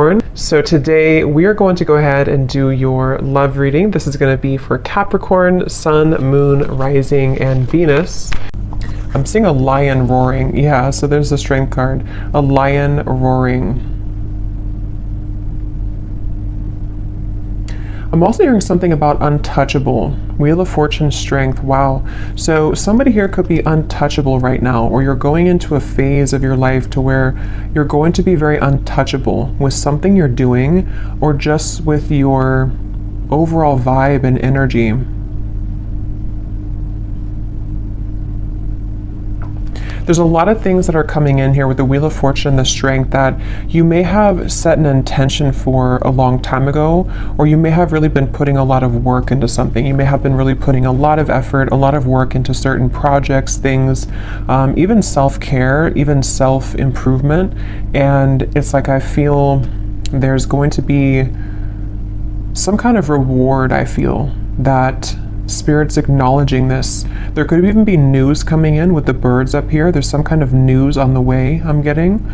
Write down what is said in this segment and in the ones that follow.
Capricorn. So today we are going to go ahead and do your love reading. This is going to be for Capricorn, Sun, Moon, Rising, and Venus. I'm seeing a lion roaring. Yeah, so there's the strength card. A lion roaring. I'm also hearing something about untouchable. Wheel of Fortune, strength. Wow. So somebody here could be untouchable right now, or you're going into a phase of your life to where you're going to be very untouchable with something you're doing, or just with your overall vibe and energy. There's a lot of things that are coming in here with the Wheel of Fortune and the strength that you may have set an intention for a long time ago, or you may have really been putting a lot of work into something. You may have been really putting a lot of effort, a lot of work into certain projects, things, even self-care, even self-improvement. And it's like I feel there's going to be some kind of reward, I feel, that Spirit's acknowledging this. There could even be news coming in with the birds up here. There's some kind of news on the way I'm getting.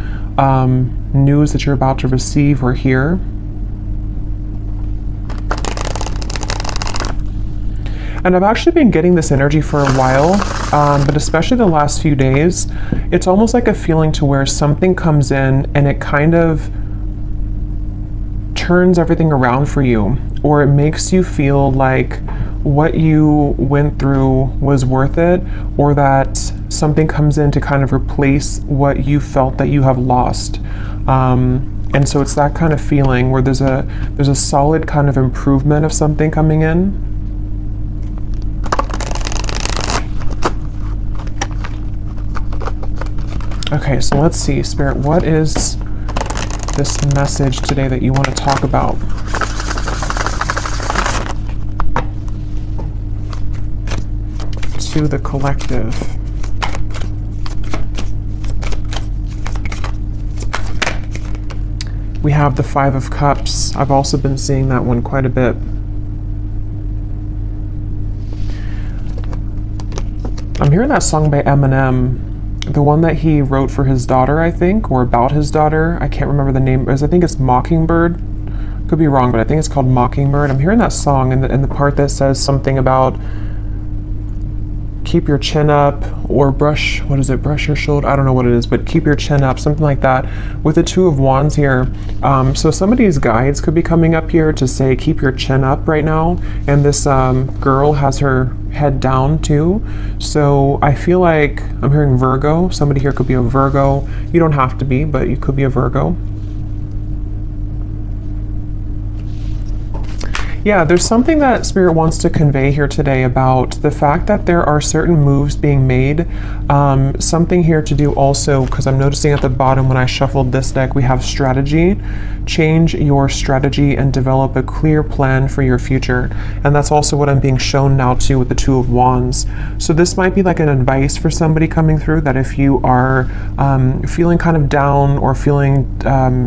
News that you're about to receive or hear. And I've actually been getting this energy for a while, but especially the last few days, it's almost like a feeling to where something comes in and it kind of turns everything around for you, or it makes you feel like what you went through was worth it, or that something comes in to kind of replace what you felt that you have lost. And so it's that kind of feeling where there's a solid kind of improvement of something coming in. Okay, so let's see, Spirit, what is this message today that you want to talk about? To the collective. We have the Five of Cups. I've also been seeing that one quite a bit. I'm hearing that song by Eminem, the one that he wrote for his daughter, I think, or about his daughter. I can't remember the name. I think it's Mockingbird. Could be wrong, but I think it's called Mockingbird. I'm hearing that song and the part that says something about keep your chin up, or brush, what is it, brush your shoulder? I don't know what it is, but keep your chin up, something like that, with the Two of Wands here. So somebody's guides could be coming up here to say keep your chin up right now, and this girl has her head down too. So I feel like I'm hearing Virgo. Somebody here could be a Virgo. You don't have to be, but you could be a Virgo. Yeah, there's something that Spirit wants to convey here today about the fact that there are certain moves being made. Something here to do also, because I'm noticing at the bottom when I shuffled this deck, we have strategy. Change your strategy and develop a clear plan for your future. And that's also what I'm being shown now too with the Two of Wands. So this might be like an advice for somebody coming through, that if you are feeling kind of down or feeling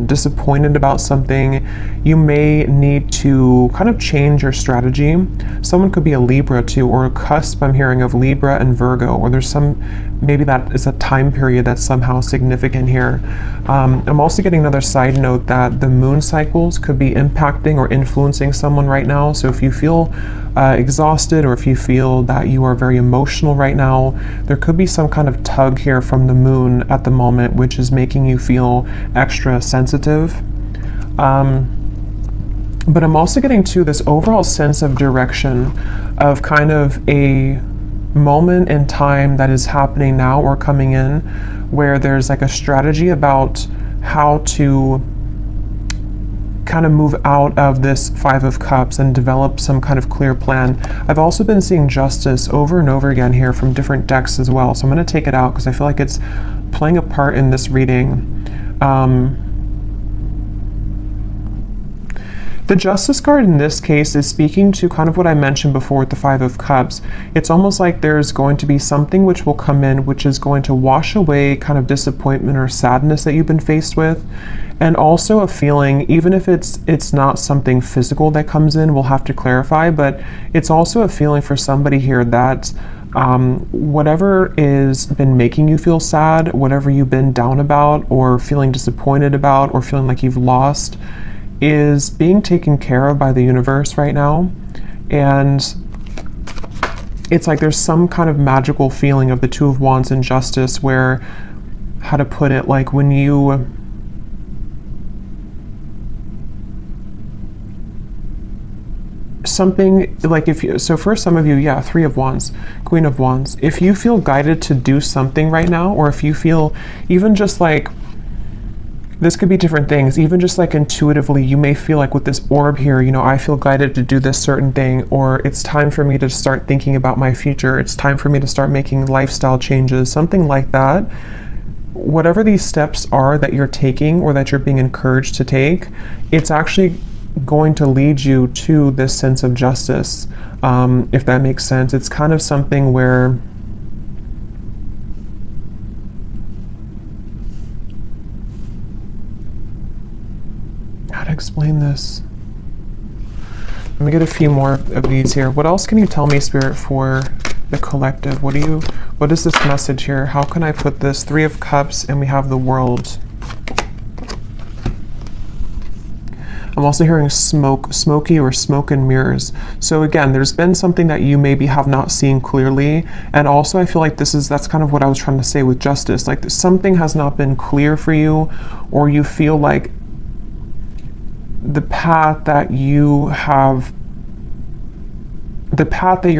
disappointed about something, you may need to kind of change your strategy. Someone could be a Libra too, or a cusp I'm hearing of Libra and Virgo, or there's some, maybe that is a time period that's somehow significant here. I'm also getting another side note that the moon cycles could be impacting or influencing someone right now. So if you feel exhausted, or if you feel that you are very emotional right now, there could be some kind of tug here from the moon at the moment, which is making you feel extra sensitive. But I'm also getting to this overall sense of direction, of kind of a moment in time that is happening now or coming in, where there's like a strategy about how to kind of move out of this Five of Cups and develop some kind of clear plan. I've also been seeing Justice over and over again here from different decks as well. So I'm going to take it out because I feel like it's playing a part in this reading. The Justice card in this case is speaking to kind of what I mentioned before with the Five of Cups. It's almost like there's going to be something which will come in, which is going to wash away kind of disappointment or sadness that you've been faced with. And also a feeling, even if it's not something physical that comes in, we'll have to clarify, but it's also a feeling for somebody here that whatever is been making you feel sad, whatever you've been down about or feeling disappointed about or feeling like you've lost, is being taken care of by the universe right now. And it's like there's some kind of magical feeling of the Two of Wands and Justice where, how to put it, like when you something like if you, so for some of you, yeah, Three of Wands, Queen of Wands, if you feel guided to do something right now, or if you feel even just like, this could be different things, even just like intuitively, you may feel like with this orb here, you know, I feel guided to do this certain thing, or it's time for me to start thinking about my future, it's time for me to start making lifestyle changes, something like that. Whatever these steps are that you're taking or that you're being encouraged to take, it's actually going to lead you to this sense of justice, if that makes sense. It's kind of something where how to explain this? Let me get a few more of these here. What else can you tell me, Spirit, for the collective? What is this message here? How can I put this? Three of Cups, and we have the World. I'm also hearing smoky or smoke and mirrors. So again, there's been something that you maybe have not seen clearly. And also I feel like that's kind of what I was trying to say with Justice. Like something has not been clear for you, or you feel like the path that you're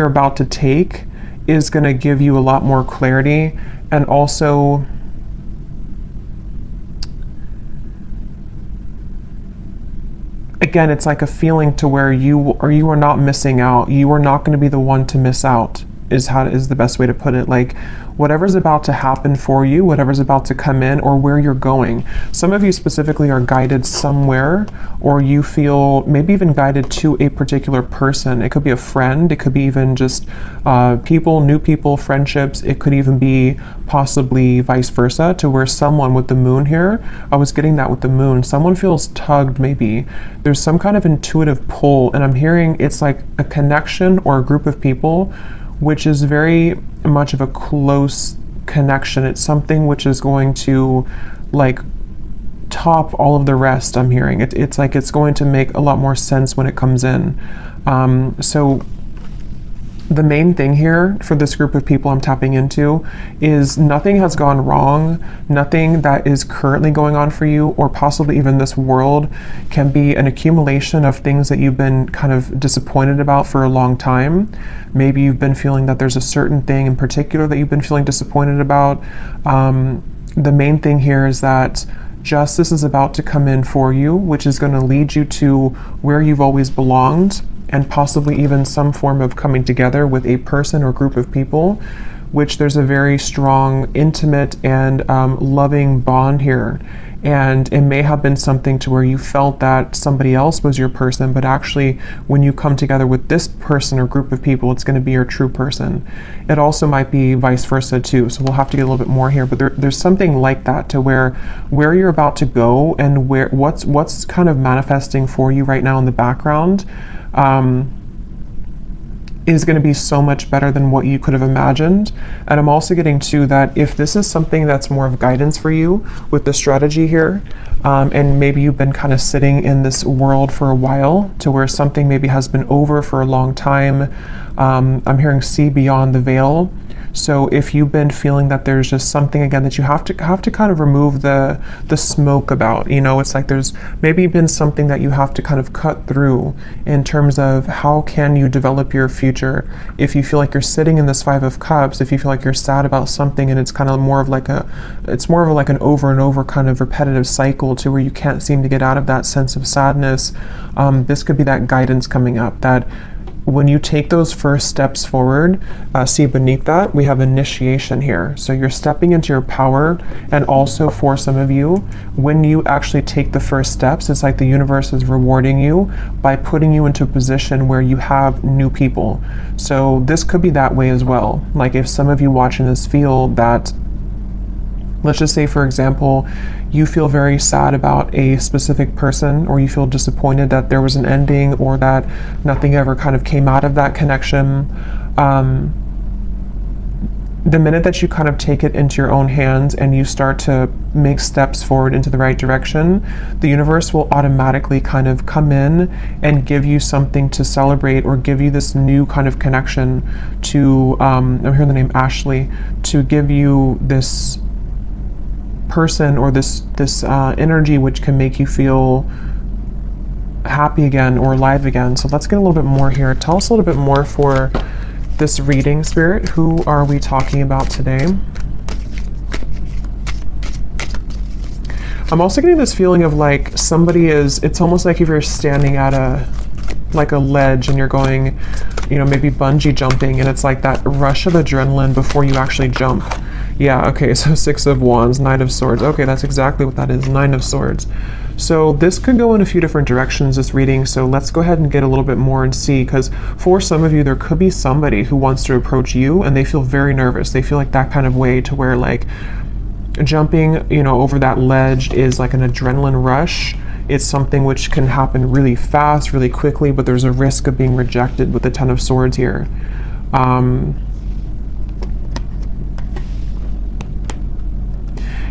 about to take is going to give you a lot more clarity. And also again, it's like a feeling to where you are not missing out. You are not going to be the one to miss out, is the best way to put it. Like whatever's about to happen for you, whatever's about to come in, or where you're going. Some of you specifically are guided somewhere, or you feel maybe even guided to a particular person. It could be a friend, it could be even just new people, friendships. It could even be possibly vice versa, to where someone with the moon here, I was getting that with the moon, someone feels tugged maybe. There's some kind of intuitive pull, and I'm hearing it's like a connection or a group of people which is very much of a close connection. It's something which is going to like top all of the rest. I'm hearing it's like it's going to make a lot more sense when it comes in. So the main thing here for this group of people I'm tapping into is nothing has gone wrong. Nothing that is currently going on for you, or possibly even this world, can be an accumulation of things that you've been kind of disappointed about for a long time. Maybe you've been feeling that there's a certain thing in particular that you've been feeling disappointed about. The main thing here is that justice is about to come in for you, which is going to lead you to where you've always belonged, and possibly even some form of coming together with a person or group of people, which there's a very strong, intimate, and loving bond here. And it may have been something to where you felt that somebody else was your person, but actually when you come together with this person or group of people, it's going to be your true person. It also might be vice versa too, so we'll have to get a little bit more here, but there's something like that, to where you're about to go and what's kind of manifesting for you right now in the background is going to be so much better than what you could have imagined. And I'm also getting to that if this is something that's more of guidance for you with the strategy here, and maybe you've been kind of sitting in this world for a while, to where something maybe has been over for a long time. I'm hearing see beyond the veil. So if you've been feeling that there's just something again that you have to kind of remove the smoke about, you know, it's like there's maybe been something that you have to kind of cut through in terms of how can you develop your future. If you feel like you're sitting in this Five of Cups, if you feel like you're sad about something and it's kind of more of like an over and over kind of repetitive cycle to where you can't seem to get out of that sense of sadness, this could be that guidance coming up, that when you take those first steps forward, see beneath that, we have initiation here. So you're stepping into your power. And also for some of you, when you actually take the first steps, it's like the universe is rewarding you by putting you into a position where you have new people. So this could be that way as well. Like if some of you watching this feel that, let's just say, for example, you feel very sad about a specific person, or you feel disappointed that there was an ending, or that nothing ever kind of came out of that connection. the minute that you kind of take it into your own hands and you start to make steps forward into the right direction, the universe will automatically kind of come in and give you something to celebrate, or give you this new kind of connection to, I'm hearing the name Ashley, to give you this person or this energy which can make you feel happy again or alive again. So let's get a little bit more here. Tell us a little bit more for this reading, Spirit. Who are we talking about today? I'm also getting this feeling of like somebody is, it's almost like if you're standing at a ledge and you're going, you know, maybe bungee jumping, and it's like that rush of adrenaline before you actually jump. Yeah, okay, so 6 of Wands, 9 of Swords. Okay, that's exactly what that is, 9 of Swords. So this could go in a few different directions, this reading, so let's go ahead and get a little bit more and see, because for some of you, there could be somebody who wants to approach you and they feel very nervous. They feel like that kind of way to where like jumping, you know, over that ledge is like an adrenaline rush. It's something which can happen really fast, really quickly, but there's a risk of being rejected with the 10 of Swords here.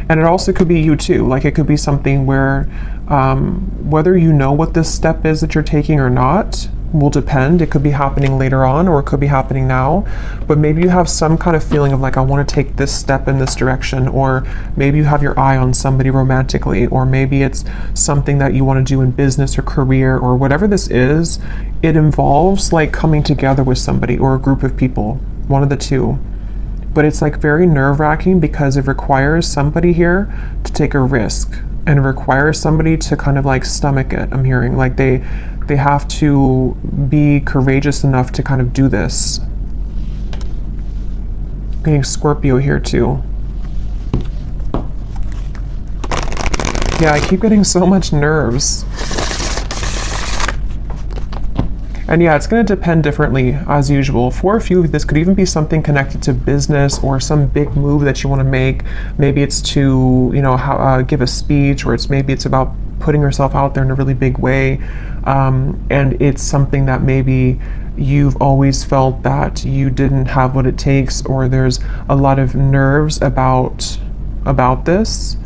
And it also could be you too. Like it could be something where whether you know what this step is that you're taking or not will depend. It could be happening later on, or it could be happening now. But maybe you have some kind of feeling of like, I want to take this step in this direction, or maybe you have your eye on somebody romantically, or maybe it's something that you want to do in business or career, or whatever this is. It involves like coming together with somebody or a group of people, one of the two. But it's like very nerve-wracking because it requires somebody here to take a risk, and it requires somebody to kind of like stomach it. I'm hearing like they have to be courageous enough to kind of do this. Getting Scorpio here too. Yeah, I keep getting so much nerves. And yeah, it's going to depend differently as usual. For a few of you, this could even be something connected to business or some big move that you want to make. Maybe it's to, you know, give a speech, or maybe it's about putting yourself out there in a really big way. And it's something that maybe you've always felt that you didn't have what it takes, or there's a lot of nerves about this.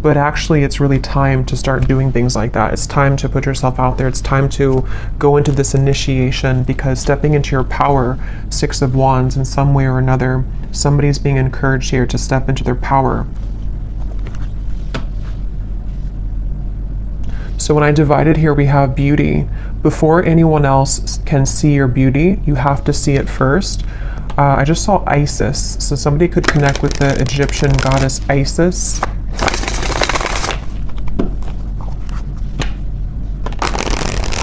But actually it's really time to start doing things like that. It's time to put yourself out there. It's time to go into this initiation, because stepping into your power, 6 of Wands, in some way or another, somebody's being encouraged here to step into their power. So when I divided here, we have beauty. Before anyone else can see your beauty, you have to see it first. I just saw Isis. So somebody could connect with the Egyptian goddess Isis.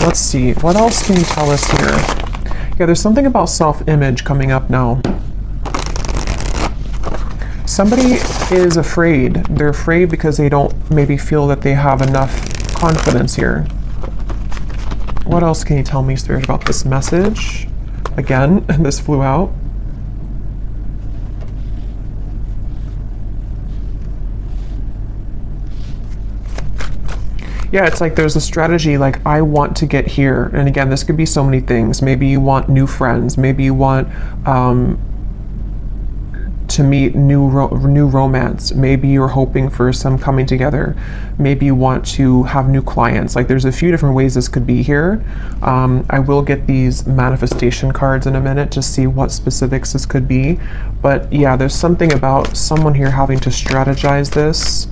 Let's see, what else can you tell us here? Yeah, there's something about self-image coming up now. Somebody is afraid. They're afraid because they don't maybe feel that they have enough confidence here. What else can you tell me, Spirit, about this message? Again, this flew out. Yeah, it's like there's a strategy, like I want to get here. And again, this could be so many things. Maybe you want new friends. Maybe you want to meet new romance. Maybe you're hoping for some coming together. Maybe you want to have new clients. Like there's a few different ways this could be here. I will get these manifestation cards in a minute to see what specifics this could be. But yeah, there's something about someone here having to strategize this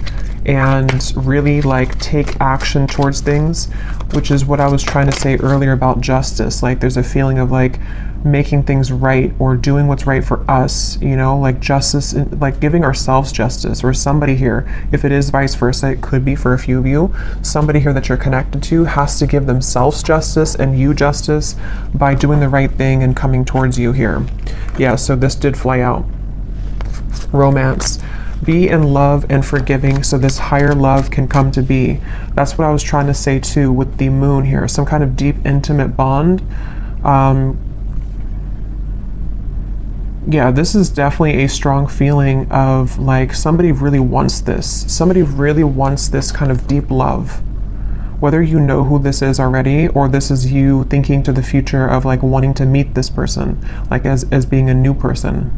and really like take action towards things, which is what I was trying to say earlier about justice. Like there's a feeling of like making things right, or doing what's right for us, you know, like justice, like giving ourselves justice. Or somebody here, if it is vice versa, it could be for a few of you, somebody here that you're connected to has to give themselves justice and you justice by doing the right thing and coming towards you here. Yeah, so this did fly out. Romance. Be in love and forgiving so this higher love can come to be. That's what I was trying to say too with the moon here. Some kind of deep, intimate bond. Yeah, this is definitely a strong feeling of like somebody really wants this. Somebody really wants this kind of deep love. Whether you know who this is already, or this is you thinking to the future of like wanting to meet this person, like as being a new person.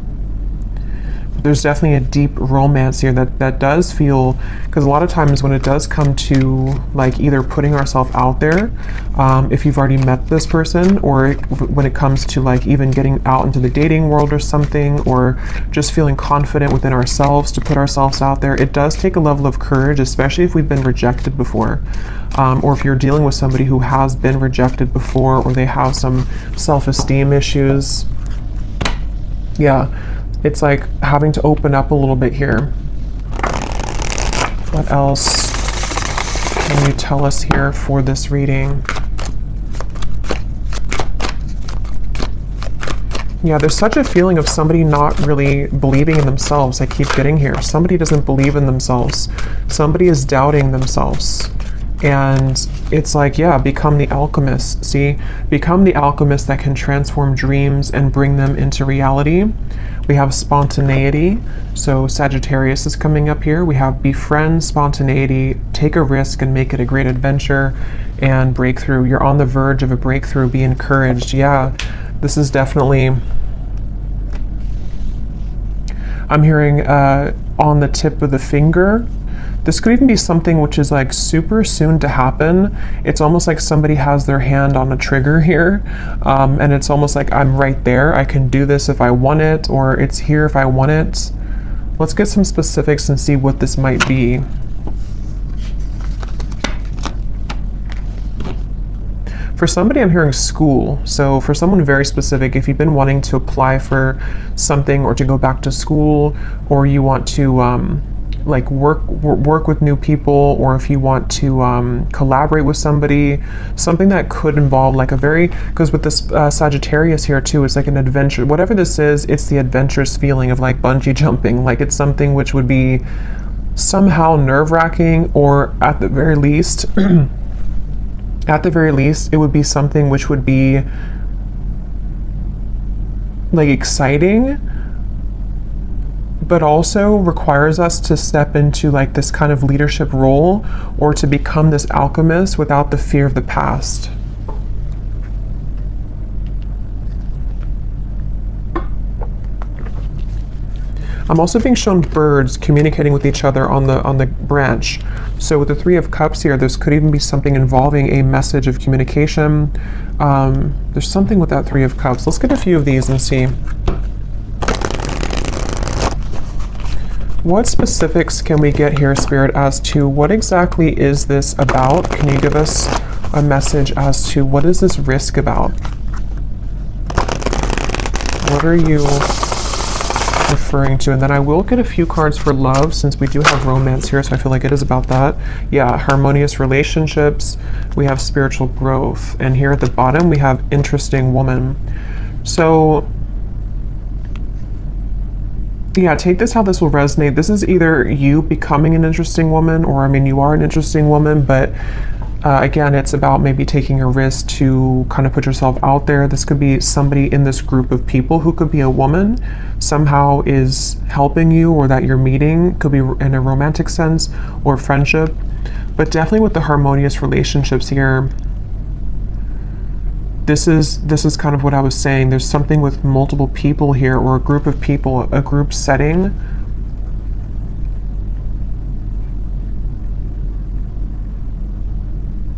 there's definitely a deep romance here that does feel, because a lot of times when it does come to like either putting ourselves out there, if you've already met this person, or when it comes to like even getting out into the dating world or something, or just feeling confident within ourselves to put ourselves out there, it does take a level of courage, especially if we've been rejected before, or if you're dealing with somebody who has been rejected before, or they have some self-esteem issues. Yeah, it's like having to open up a little bit here. What else can you tell us here for this reading? Yeah, there's such a feeling of somebody not really believing in themselves. I keep getting here. Somebody doesn't believe in themselves. Somebody is doubting themselves. And it's like, yeah, become the alchemist. See, become the alchemist that can transform dreams and bring them into reality. We have spontaneity. So Sagittarius is coming up here. We have befriend spontaneity, take a risk and make it a great adventure, and breakthrough. You're on the verge of a breakthrough. Be encouraged. Yeah, this is definitely, I'm hearing on the tip of the finger. This could even be something which is like super soon to happen. It's almost like somebody has their hand on a trigger here. And it's almost like I'm right there. I can do this if I want it, or it's here if I want it. Let's get some specifics and see what this might be. For somebody, I'm hearing school. So for someone very specific, if you've been wanting to apply for something or to go back to school, or you want to like work with new people, or if you want to collaborate with somebody, something that could involve like a very, because with this Sagittarius here too, it's like an adventure. Whatever this is, it's the adventurous feeling of like bungee jumping. Like it's something which would be somehow nerve-wracking, or at the very least, it would be something which would be like exciting, but also requires us to step into like this kind of leadership role, or to become this alchemist without the fear of the past. I'm also being shown birds communicating with each other on the branch. So with the Three of Cups here, this could even be something involving a message of communication. There's something with that Three of Cups. Let's get a few of these and see. What specifics can we get here, Spirit, as to what exactly is this about? Can you give us a message as to what is this risk about? What are you referring to? And then I will get a few cards for love, since we do have romance here, so I feel like it is about that. Yeah, harmonious relationships. We have spiritual growth. And here at the bottom, we have interesting woman. So yeah, take this how this will resonate. This is either you becoming an interesting woman, or I mean, you are an interesting woman, but again, it's about maybe taking a risk to kind of put yourself out there. This could be somebody in this group of people who could be a woman, somehow is helping you, or that you're meeting. Could be in a romantic sense or friendship, but definitely with the harmonious relationships here. This is kind of what I was saying. There's something with multiple people here, or a group of people, a group setting.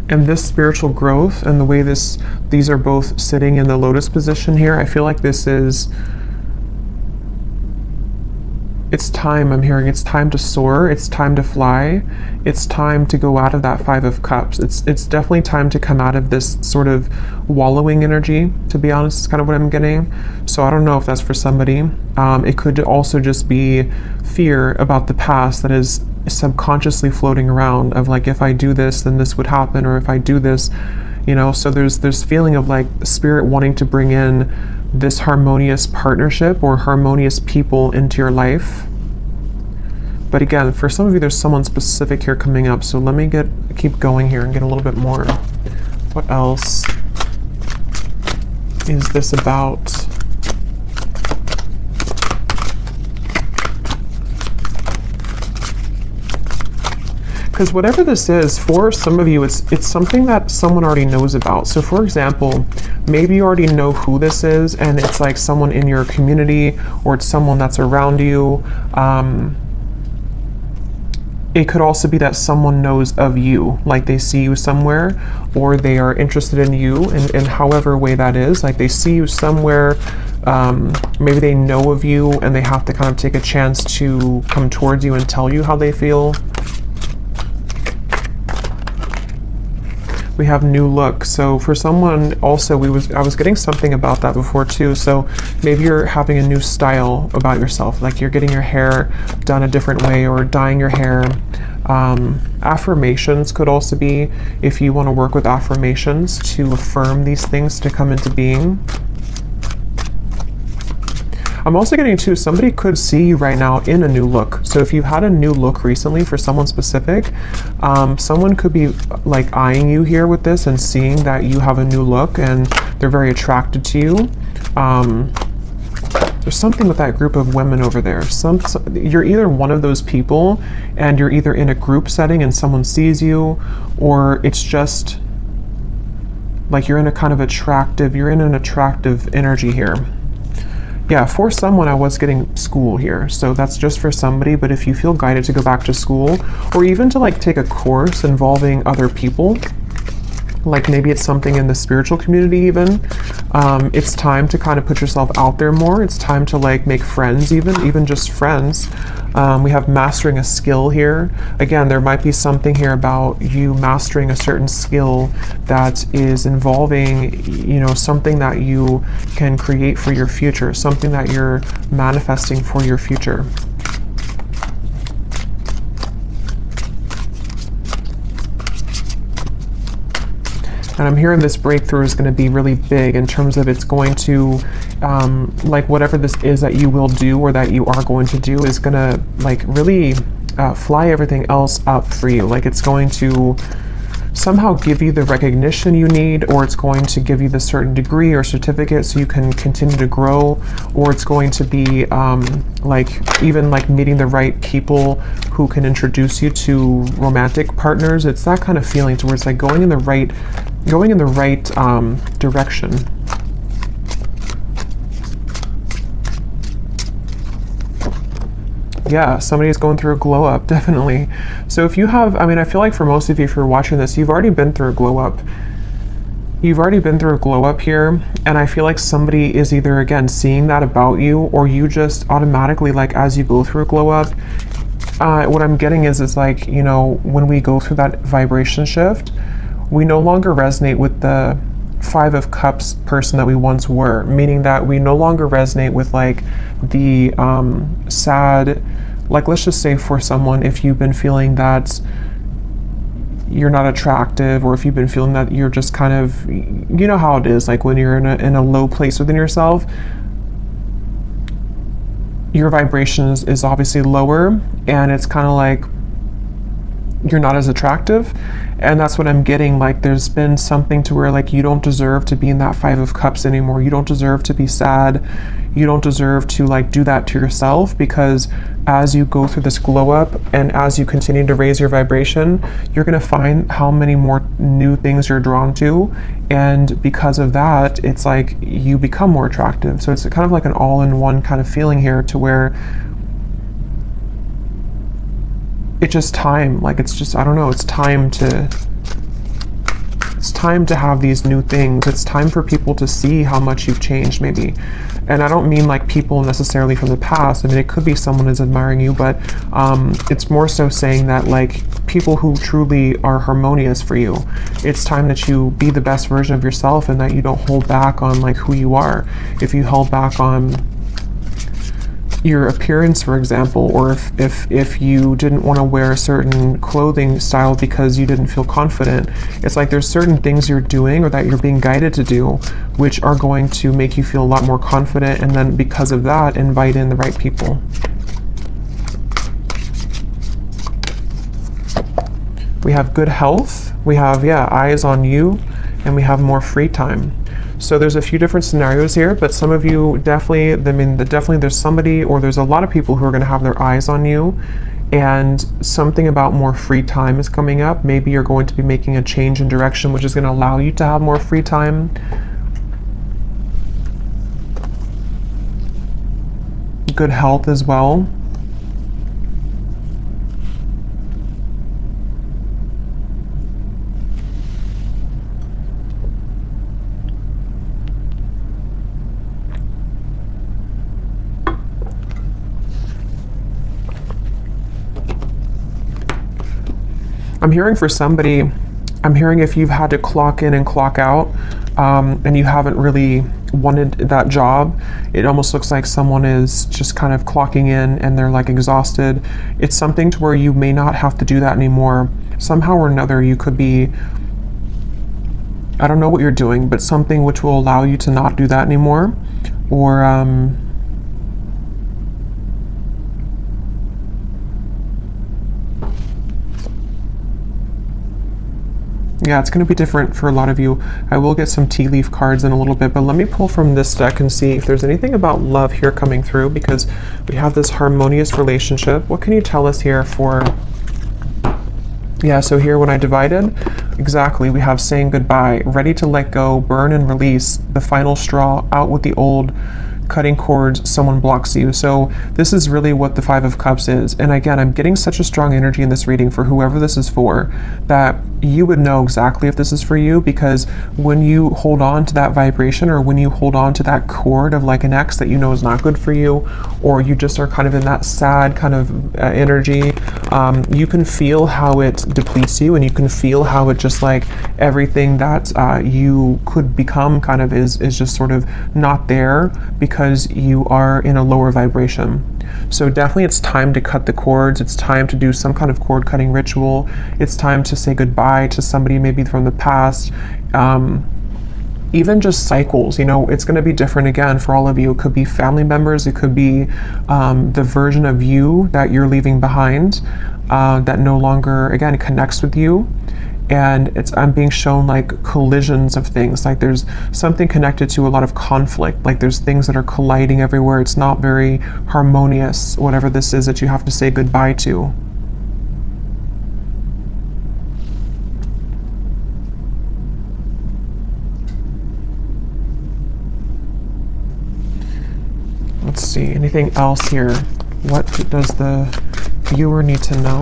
And this spiritual growth and the way these are both sitting in the lotus position here, I feel like this is, it's time. I'm hearing it's time to soar. It's time to fly. It's time to go out of that Five of Cups. It's definitely time to come out of this sort of wallowing energy, to be honest, is kind of what I'm getting. So I don't know if that's for somebody. It could also just be fear about the past that is subconsciously floating around, of like, if I do this, then this would happen, or if I do this, you know. So there's feeling of like spirit wanting to bring in this harmonious partnership or harmonious people into your life. But again, for some of you, there's someone specific here coming up. So let me keep going here and get a little bit more. What else is this about? Because whatever this is, for some of you, it's something that someone already knows about. So for example, maybe you already know who this is, and it's like someone in your community, or it's someone that's around you. It could also be that someone knows of you, like they see you somewhere, or they are interested in you in however way that is. Like they see you somewhere, maybe they know of you, and they have to kind of take a chance to come towards you and tell you how they feel. We have new look. So for someone also, I was getting something about that before too. So maybe you're having a new style about yourself, like you're getting your hair done a different way or dyeing your hair. Affirmations could also be, if you want to work with affirmations to affirm these things to come into being. I'm also getting too, somebody could see you right now in a new look. So if you've had a new look recently for someone specific, someone could be like eyeing you here with this and seeing that you have a new look and they're very attracted to you. There's something with that group of women over there. You're either one of those people and you're either in a group setting and someone sees you, or it's just like you're in an attractive energy here. Yeah, for someone, I was getting school here. So that's just for somebody, but if you feel guided to go back to school, or even to like take a course involving other people, like maybe it's something in the spiritual community even, it's time to kind of put yourself out there more. It's time to like make friends, even just friends. We have mastering a skill here. Again, there might be something here about you mastering a certain skill that is involving, you know, something that you can create for your future, something that you're manifesting for your future. And I'm hearing this breakthrough is going to be really big in terms of it's going to, like whatever this is that you will do or that you are going to do is going to like really fly everything else up for you. Like it's going to somehow give you the recognition you need, or it's going to give you the certain degree or certificate so you can continue to grow, or it's going to be like even like meeting the right people who can introduce you to romantic partners. It's that kind of feeling to where it's like going in the right direction. Yeah, somebody is going through a glow up, definitely. So if you have, I mean, I feel like for most of you, if you're watching this, you've already been through a glow up. You've already been through a glow up here, and I feel like somebody is either, again, seeing that about you, or you just automatically, like, as you go through a glow up, what I'm getting is like, you know, when we go through that vibration shift, we no longer resonate with the Five of Cups person that we once were, meaning that we no longer resonate with like the sad, like let's just say for someone, if you've been feeling that you're not attractive, or if you've been feeling that you're just kind of, you know how it is, like when you're in a low place within yourself, your vibration is obviously lower, and it's kind of like you're not as attractive. And that's what I'm getting, like there's been something to where like you don't deserve to be in that Five of Cups anymore. You don't deserve to be sad. You don't deserve to like do that to yourself, because as you go through this glow up and as you continue to raise your vibration, you're going to find how many more new things you're drawn to, and because of that, it's like you become more attractive. So it's kind of like an all-in-one kind of feeling here, to where it's just time, like it's just, I don't know, it's time to have these new things. It's time for people to see how much you've changed, maybe. And I don't mean like people necessarily from the past. I mean, it could be someone is admiring you, but it's more so saying that like people who truly are harmonious for you, it's time that you be the best version of yourself, and that you don't hold back on like who you are. If you held back on your appearance, for example, or if you didn't want to wear a certain clothing style because you didn't feel confident, it's like there's certain things you're doing or that you're being guided to do which are going to make you feel a lot more confident, and then because of that, invite in the right people. We have good health, we have, yeah, eyes on you, and we have more free time. So there's a few different scenarios here, but some of you definitely, I mean, definitely there's somebody, or there's a lot of people who are going to have their eyes on you, and something about more free time is coming up. Maybe you're going to be making a change in direction, which is going to allow you to have more free time. Good health as well. I'm hearing for somebody, I'm hearing if you've had to clock in and clock out, and you haven't really wanted that job, it almost looks like someone is just kind of clocking in and they're like exhausted. It's something to where you may not have to do that anymore. Somehow or another, you could be, I don't know what you're doing, but something which will allow you to not do that anymore. Or, yeah, it's going to be different for a lot of you. I will get some tea leaf cards in a little bit, but let me pull from this deck and see if there's anything about love here coming through, because we have this harmonious relationship. What can you tell us here for... Yeah, so here when I divided, exactly, we have saying goodbye, ready to let go, burn and release, the final straw, out with the old, cutting cords, someone blocks you. So this is really what the Five of Cups is. And again, I'm getting such a strong energy in this reading for whoever this is for, that you would know exactly if this is for you, because when you hold on to that vibration, or when you hold on to that cord of like an ex that you know is not good for you, or you just are kind of in that sad kind of energy, you can feel how it depletes you, and you can feel how it just like everything that you could become kind of is just sort of not there, because you are in a lower vibration. So definitely it's time to cut the cords. It's time to do some kind of cord cutting ritual. It's time to say goodbye to somebody maybe from the past. Even just cycles, you know, it's going to be different again for all of you. It could be family members. It could be the version of you that you're leaving behind that no longer, again, connects with you. And I'm being shown like collisions of things, like there's something connected to a lot of conflict, like there's things that are colliding everywhere. It's not very harmonious, whatever this is that you have to say goodbye to. Let's see, anything else here? What does the viewer need to know?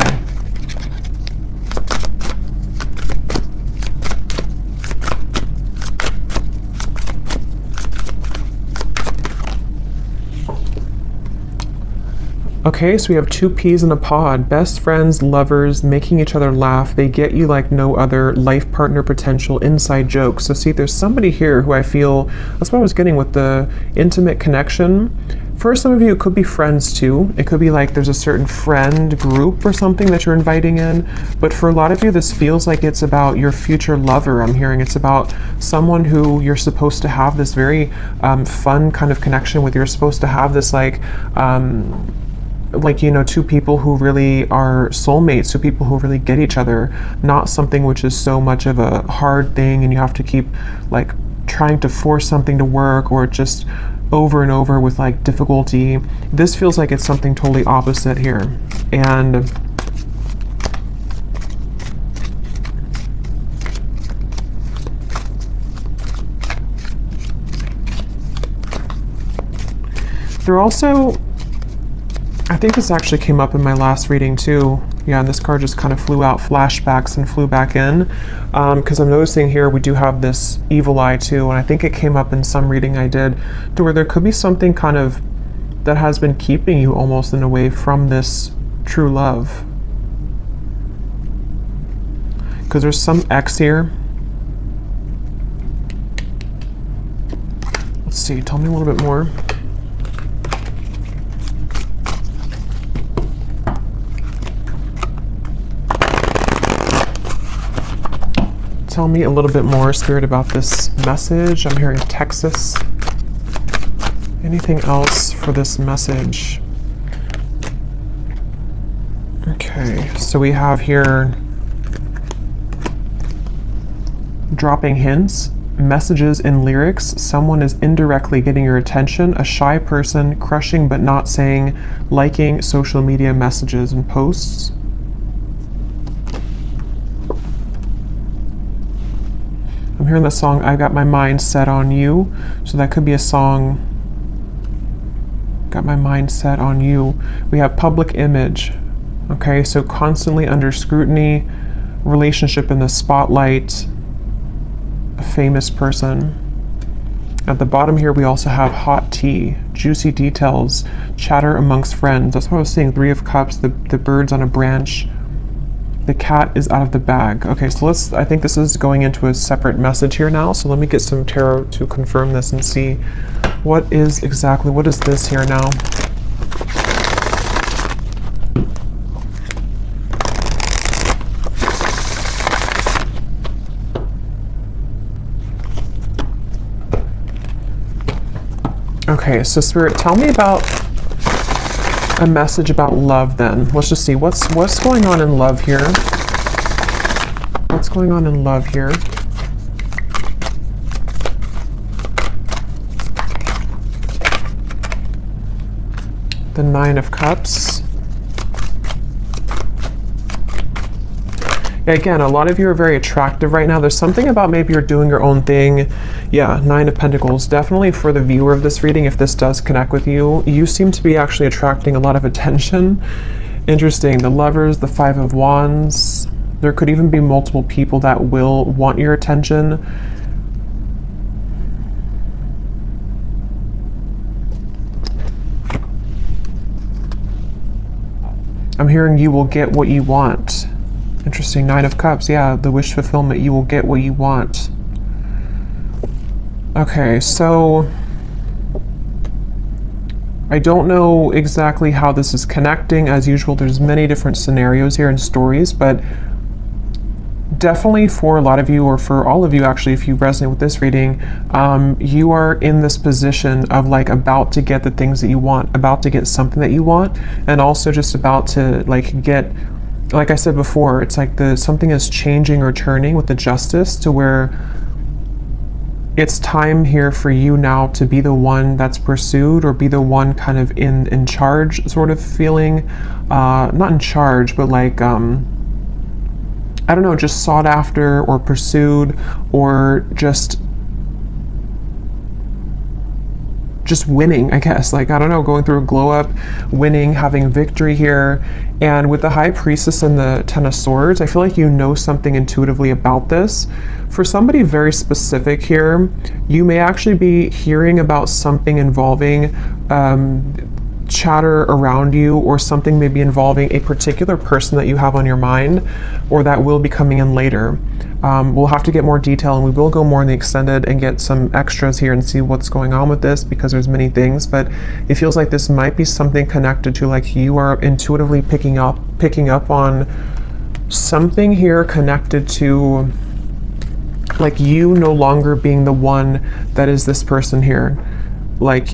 Okay, so we have two peas in a pod. Best friends, lovers, making each other laugh. They get you like no other. Life partner potential, inside jokes. So see, there's somebody here who I feel, that's what I was getting with the intimate connection. For some of you, it could be friends too. It could be like there's a certain friend group or something that you're inviting in. But for a lot of you, this feels like it's about your future lover. I'm hearing it's about someone who you're supposed to have this very fun kind of connection with. You're supposed to have this like, you know, two people who really are soulmates, two people who really get each other, not something which is so much of a hard thing and you have to keep like trying to force something to work, or just over and over with like difficulty. This feels like it's something totally opposite here. And they're also, I think this actually came up in my last reading too. Yeah, and this card just kind of flew out, flashbacks, and flew back in. Because I'm noticing here we do have this evil eye too, and I think it came up in some reading I did, to where there could be something kind of that has been keeping you almost in a way from this true love. Because there's some X here. Let's see, tell me a little bit more. Tell me a little bit more, Spirit, about this message. I'm hearing Texas. Anything else for this message? Okay, so we have here dropping hints. messages in lyrics. Someone is indirectly getting your attention. A shy person, crushing but not saying, liking social media messages and posts. I'm hearing the song, I Got My Mind Set on You. So that could be a song, Got My Mind Set on You. We have public image. Okay, so constantly under scrutiny, relationship in the spotlight, a famous person. At the bottom here, we also have hot tea, juicy details, chatter amongst friends. That's what I was saying, 3 of Cups, the birds on a branch. The cat is out of the bag. Okay, so I think this is going into a separate message here now. So let me get some tarot to confirm this and see what is this here now? Okay, so Spirit, tell me about a message about love then. Let's just see what's going on in love here. What's going on in love here? The 9 of Cups. Yeah, again, a lot of you are very attractive right now. There's something about maybe you're doing your own thing. Yeah, 9 of Pentacles. Definitely for the viewer of this reading, if this does connect with you, you seem to be actually attracting a lot of attention. Interesting. The Lovers, the 5 of Wands. There could even be multiple people that will want your attention. I'm hearing you will get what you want. Interesting. 9 of Cups. Yeah, the wish fulfillment. You will get what you want. Okay, so I don't know exactly how this is connecting. As usual, there's many different scenarios here and stories, but definitely for a lot of you, or for all of you actually, if you resonate with this reading, you are in this position of like about to get the things that you want, about to get something that you want, and also just about to like get, like I said before, it's like something is changing or turning with the Justice to where it's time here for you now to be the one that's pursued, or be the one kind of in charge sort of feeling. Not in charge, but like, I don't know, just sought after or pursued, or just winning, I guess. Like, I don't know, going through a glow up, winning, having victory here. And with the High Priestess and the 10 of Swords, I feel like you know something intuitively about this. For somebody very specific here, you may actually be hearing about something involving chatter around you, or something maybe involving a particular person that you have on your mind, or that will be coming in later. We'll have to get more detail, and we will go more in the extended and get some extras here and see what's going on with this, because there's many things, but it feels like this might be something connected to, like, you are intuitively picking up on something here connected to, like, you no longer being the one that is this person here. Like,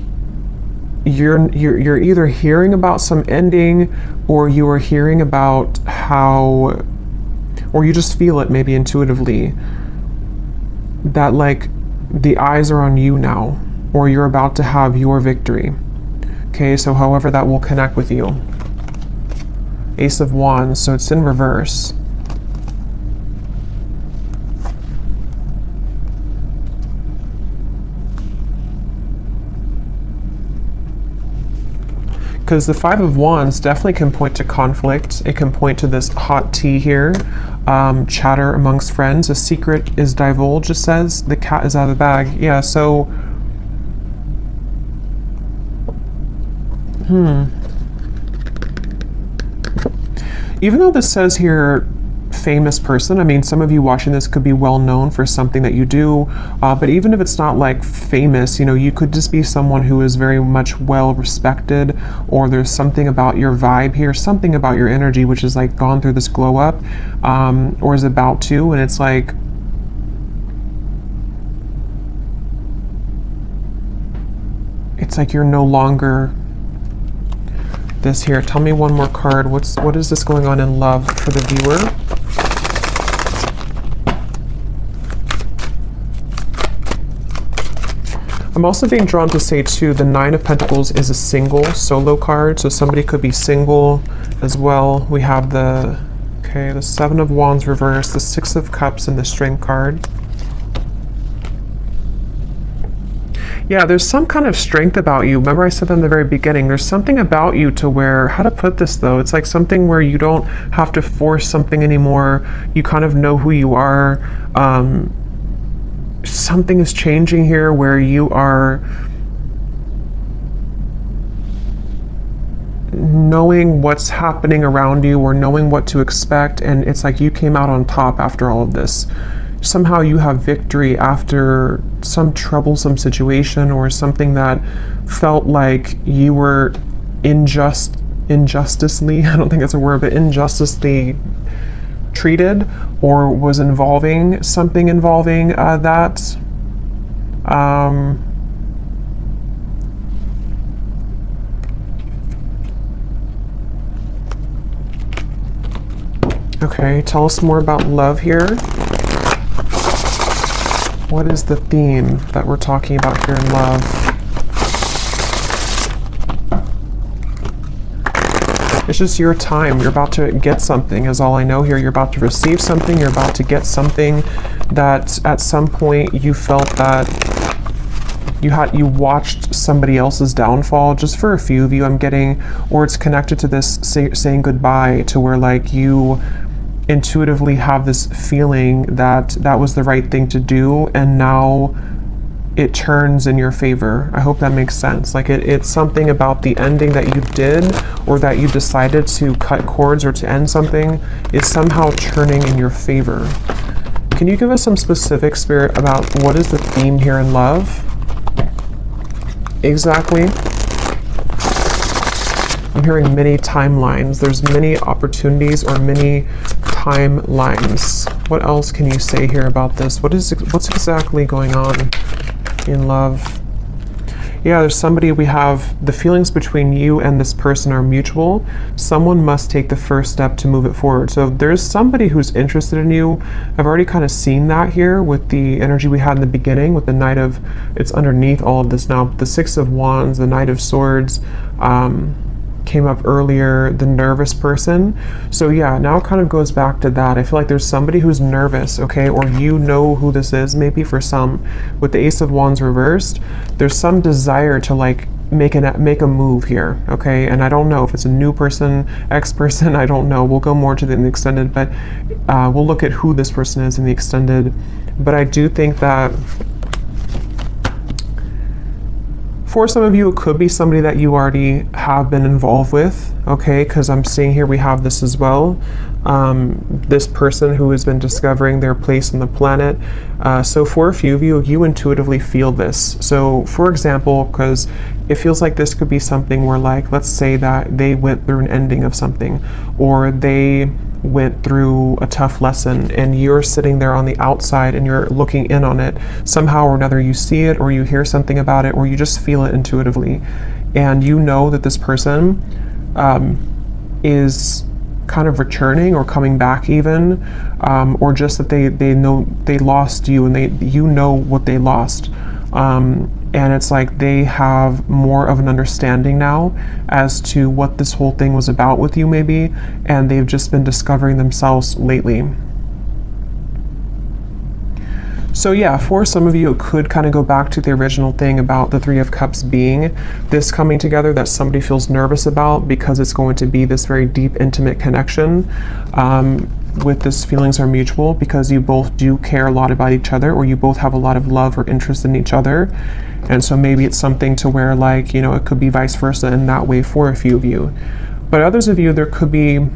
you're either hearing about some ending, or you are hearing about how, or you just feel it maybe intuitively, that like the eyes are on you now, or you're about to have your victory. Okay, so however that will connect with you. Ace of Wands, so it's in reverse. Because the 5 of Wands definitely can point to conflict. It can point to this hot tea here, chatter amongst friends. A secret is divulged, it says. The cat is out of the bag. Yeah, so... Even though this says here, famous person, I mean, some of you watching this could be well known for something that you do, but even if it's not like famous, you know, you could just be someone who is very much well respected, or there's something about your vibe here, something about your energy which is like gone through this glow up, or is about to, and it's like you're no longer this here. Tell me one more card. What is this going on in love for the viewer? I'm also being drawn to say too, the Nine of Pentacles is a single solo card, so somebody could be single as well. We have the Seven of Wands reversed, the Six of Cups, and the Strength card. Yeah, there's some kind of strength about you. Remember I said that in the very beginning, there's something about you to where, how to put this though, it's like something where you don't have to force something anymore. You kind of know who you are. Something is changing here where you are knowing what's happening around you or knowing what to expect, and it's like you came out on top after all of this. Somehow you have victory after some troublesome situation or something that felt like you were injusticely, I don't think that's a word, but injusticely treated, or was involving something involving that. Okay, tell us more about love here. What is the theme that we're talking about here in love? It's just your time. You're about to get something is all I know here. You're about to receive something. You're about to get something that at some point you felt that you watched somebody else's downfall. Just for a few of you, I'm getting, or it's connected to this saying goodbye, to where like you intuitively have this feeling that that was the right thing to do, and now it turns in your favor. I hope that makes sense. Like it's something about the ending that you did, or that you decided to cut cords or to end something, is somehow turning in your favor. Can you give us some specific, Spirit, about what is the theme here in love? Exactly. I'm hearing many timelines. There's many opportunities or many timelines. What else can you say here about this? What's exactly going on in love? Yeah, there's somebody, we have the feelings between you and this person are mutual. Someone must take the first step to move it forward. So there's somebody who's interested in you. I've already kind of seen that here with the energy we had in the beginning with the Knight of, it's underneath all of this now, the Six of Wands, the Knight of Swords, came up earlier, the nervous person. So yeah, now it kind of goes back to that. I feel like there's somebody who's nervous, okay, or you know who this is, maybe for some. With the Ace of Wands reversed, there's some desire to like make a move here, okay? And I don't know if it's a new person, ex-person, I don't know. We'll go more to the extended, but we'll look at who this person is in the extended. But I do think that for some of you, it could be somebody that you already have been involved with, okay? Because I'm seeing here we have this as well. This person who has been discovering their place on the planet. So for a few of you, you intuitively feel this. So for example, because it feels like this could be something where, like, let's say that they went through an ending of something, or they went through a tough lesson and you're sitting there on the outside and you're looking in on it. Somehow or another you see it, or you hear something about it, or you just feel it intuitively, and you know that this person is kind of returning or coming back even, or just that they know they lost you, and you know what they lost. And it's like they have more of an understanding now as to what this whole thing was about with you maybe, and they've just been discovering themselves lately. So yeah, for some of you, it could kind of go back to the original thing about the Three of Cups being this coming together that somebody feels nervous about, because it's going to be this very deep, intimate connection. With this, feelings are mutual because you both do care a lot about each other, or you both have a lot of love or interest in each other. And so maybe it's something to where, like, you know, it could be vice versa in that way for a few of you. But others of you, there could be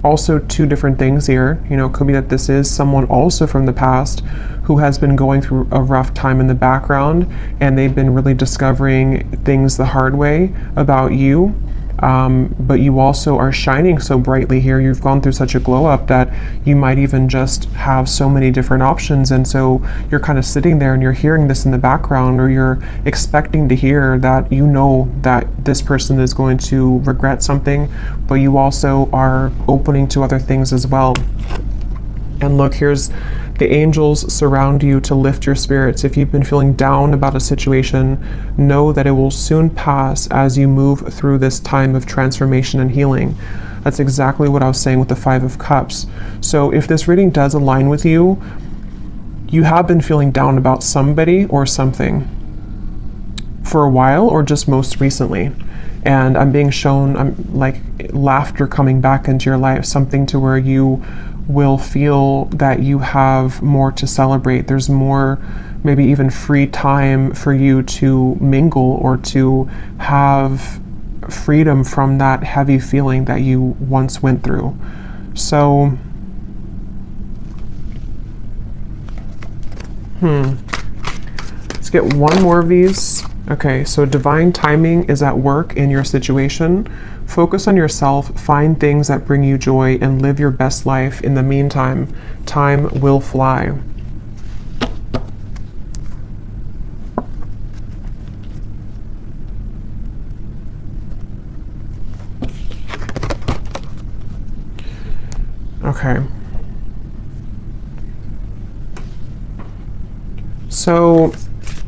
also two different things here. You know, it could be that this is someone also from the past who has been going through a rough time in the background, and they've been really discovering things the hard way about you. But you also are shining so brightly here. You've gone through such a glow up that you might even just have so many different options. And so you're kind of sitting there and you're hearing this in the background, or you're expecting to hear that you know that this person is going to regret something, but you also are opening to other things as well. And look, here's The angels surround you to lift your spirits. If you've been feeling down about a situation, know that it will soon pass as you move through this time of transformation and healing. That's exactly what I was saying with the Five of Cups. So if this reading does align with you, you have been feeling down about somebody or something for a while, or just most recently. And I'm being shown like laughter coming back into your life, something to where you will feel that you have more to celebrate. There's more, maybe even free time for you to mingle or to have freedom from that heavy feeling that you once went through. So, let's get one more of these. Okay, so divine timing is at work in your situation. Focus on yourself, find things that bring you joy, and live your best life. In the meantime, time will fly. Okay. So,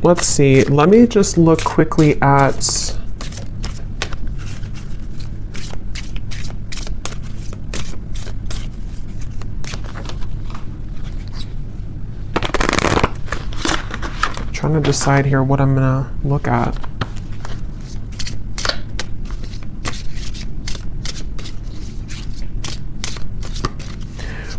let's see. Let me just look quickly at trying to decide here what I'm gonna look at.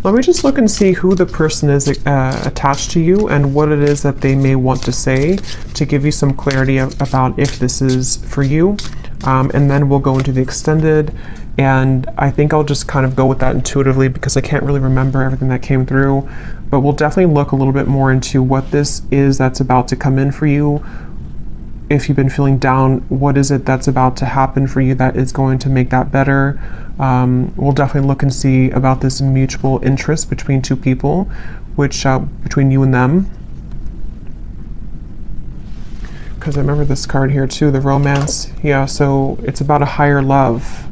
Let me just look and see who the person is attached to you and what it is that they may want to say to give you some clarity about if this is for you. And then we'll go into the extended, and I think I'll just kind of go with that intuitively because I can't really remember everything that came through. But we'll definitely look a little bit more into what this is that's about to come in for you. If you've been feeling down, what is it that's about to happen for you that is going to make that better? We'll definitely look and see about this mutual interest between two people, which between you and them. Because I remember this card here too, the romance. Yeah, so it's about a higher love.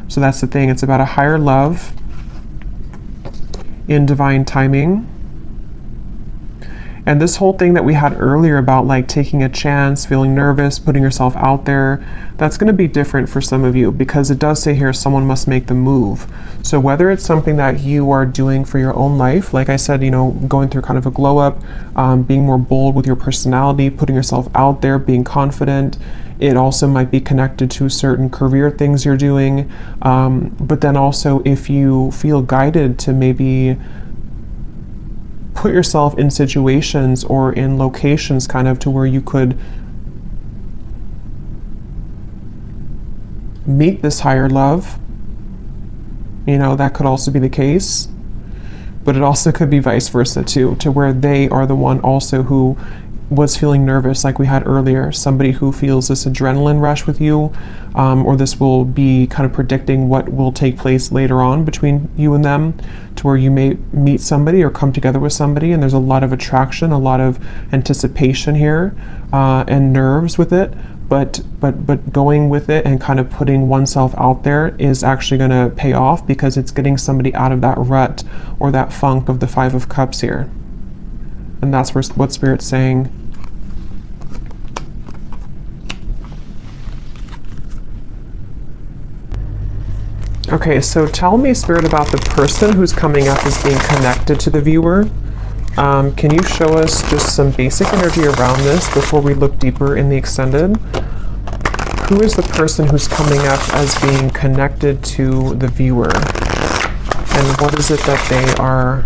So that's the thing, it's about a higher love in divine timing. And this whole thing that we had earlier about like taking a chance, feeling nervous, putting yourself out there, that's going to be different for some of you because it does say here someone must make the move. So whether it's something that you are doing for your own life, like I said, you know, going through kind of a glow up, being more bold with your personality, putting yourself out there, being confident. It also might be connected to certain career things you're doing. But then also if you feel guided to maybe put yourself in situations or in locations kind of to where you could meet this higher love, you know, that could also be the case. But it also could be vice versa too, to where they are the one also who was feeling nervous like we had earlier, somebody who feels this adrenaline rush with you, or this will be kind of predicting what will take place later on between you and them, to where you may meet somebody or come together with somebody and there's a lot of attraction, a lot of anticipation here, and nerves with it, but going with it and kind of putting oneself out there is actually going to pay off because it's getting somebody out of that rut or that funk of the Five of Cups here. And that's what Spirit's saying. Okay, so tell me, Spirit, about the person who's coming up as being connected to the viewer. Can you show us just some basic energy around this before we look deeper in the extended? Who is the person who's coming up as being connected to the viewer? And what is it that they are,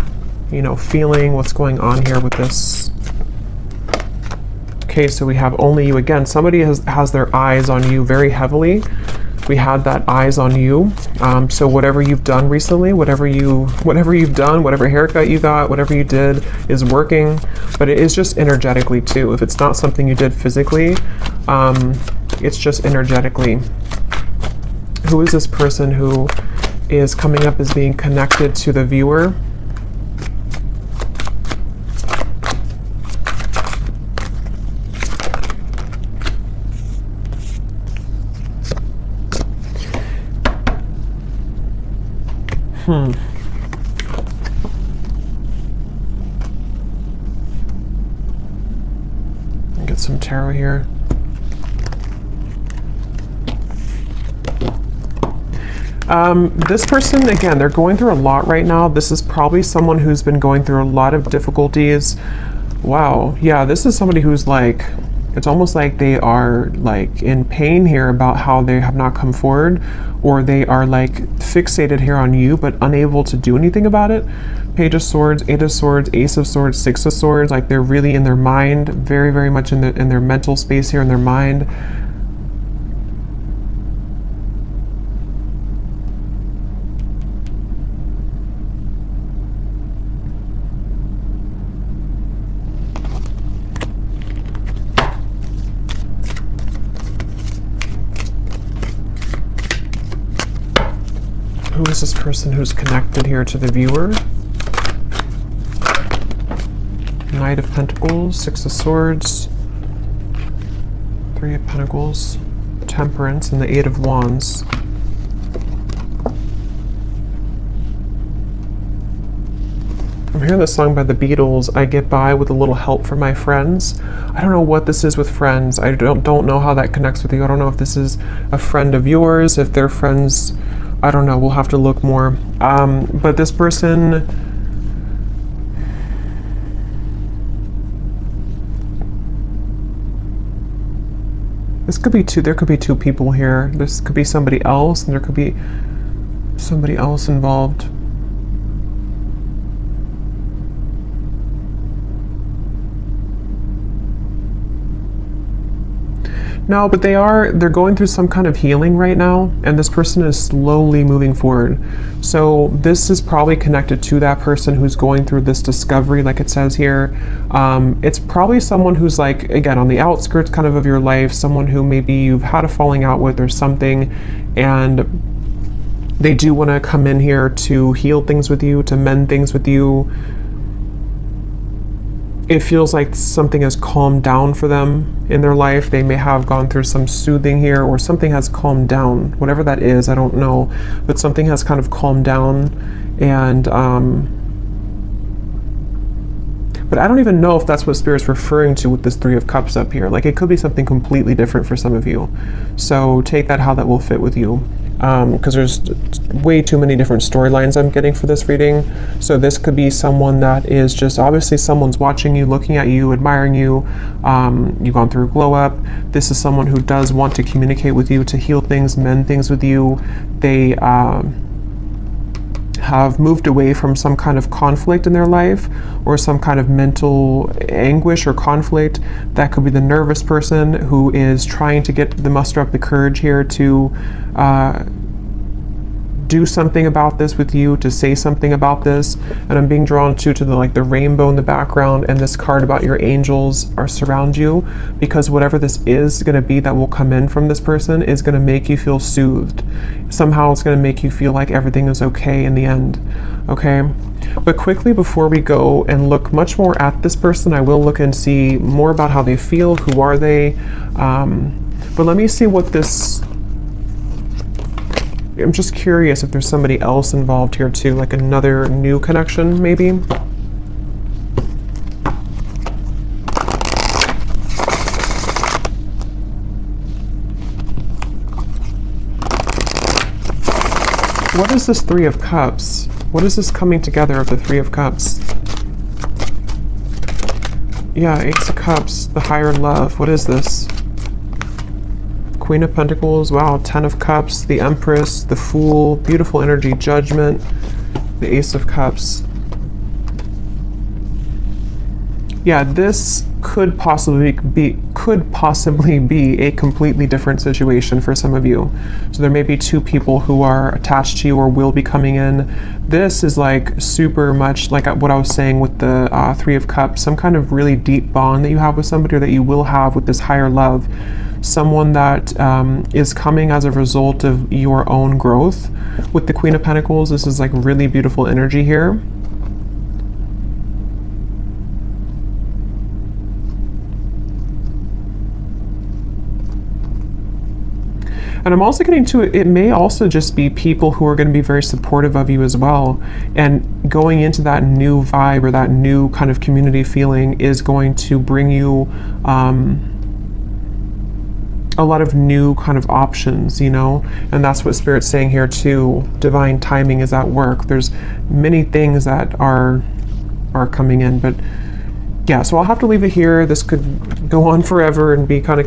you know, feeling? What's going on here with this? Okay, so we have only you again. Somebody has their eyes on you very heavily. We had that eyes on you. So whatever you've done recently, whatever you've done, whatever haircut you got, whatever you did is working, but it is just energetically too. If it's not something you did physically, it's just energetically. Who is this person who is coming up as being connected to the viewer? get some tarot here. This person, again, they're going through a lot right now. This is probably someone who's been going through a lot of difficulties. Wow. Yeah, this is somebody who's like, it's almost like they are like in pain here about how they have not come forward, or they are like fixated here on you but unable to do anything about it. Page of Swords, Eight of Swords, Ace of Swords, Six of Swords. Like they're really in their mind, very, very much in their mental space here in their mind. Who is this person who's connected here to the viewer? Knight of Pentacles, Six of Swords, Three of Pentacles, Temperance, and the Eight of Wands. I'm hearing this song by the Beatles, I get by with a little help from my friends. I don't know what this is with friends. I don't know how that connects with you. I don't know if this is a friend of yours, if they're friends. I don't know, we'll have to look more. But this person, this could be there could be two people here. This could be somebody else, and there could be somebody else involved. No, but they're going through some kind of healing right now, and this person is slowly moving forward. So this is probably connected to that person who's going through this discovery, like it says here. It's probably someone who's like, again, on the outskirts kind of your life, someone who maybe you've had a falling out with or something, and they do want to come in here to heal things with you, to mend things with you. It feels like something has calmed down for them in their life. They may have gone through some soothing here, or something has calmed down. Whatever that is, I don't know. But something has kind of calmed down. And, but I don't even know if that's what Spirit's referring to with this Three of Cups up here. Like it could be something completely different for some of you. So take that how that will fit with you. Because there's way too many different storylines I'm getting for this reading. So this could be someone that is just, obviously someone's watching you, looking at you, admiring you. You've gone through a glow up. This is someone who does want to communicate with you, to heal things, mend things with you. They have moved away from some kind of conflict in their life, or some kind of mental anguish or conflict. That could be the nervous person who is trying to muster up the courage here to do something about this with you, to say something about this. And I'm being drawn to the rainbow in the background, and this card about your angels are surround you, because whatever this is going to be that will come in from this person is going to make you feel soothed. Somehow it's going to make you feel like everything is okay in the end. Okay, but quickly before we go and look much more at this person, I will look and see more about how they feel, who are they. But let me see what this, I'm just curious if there's somebody else involved here too, like another new connection maybe. What is this Three of Cups? What is this coming together of the Three of Cups? Yeah, Ace of Cups, the higher love. What is this? Queen of Pentacles, wow, Ten of Cups, the Empress, the Fool, beautiful energy, Judgment, the Ace of Cups. Yeah, this could possibly be a completely different situation for some of you. So there may be two people who are attached to you or will be coming in. This is like super much like what I was saying with the Three of Cups, some kind of really deep bond that you have with somebody, or that you will have with this higher love. Someone that is coming as a result of your own growth. With the Queen of Pentacles, this is like really beautiful energy here. And I'm also getting to it may also just be people who are going to be very supportive of you as well. And going into that new vibe or that new kind of community feeling is going to bring you a lot of new kind of options, you know, and that's what Spirit's saying here too. Divine timing is at work. There's many things that are coming in, but yeah, so I'll have to leave it here. This could go on forever and be kind of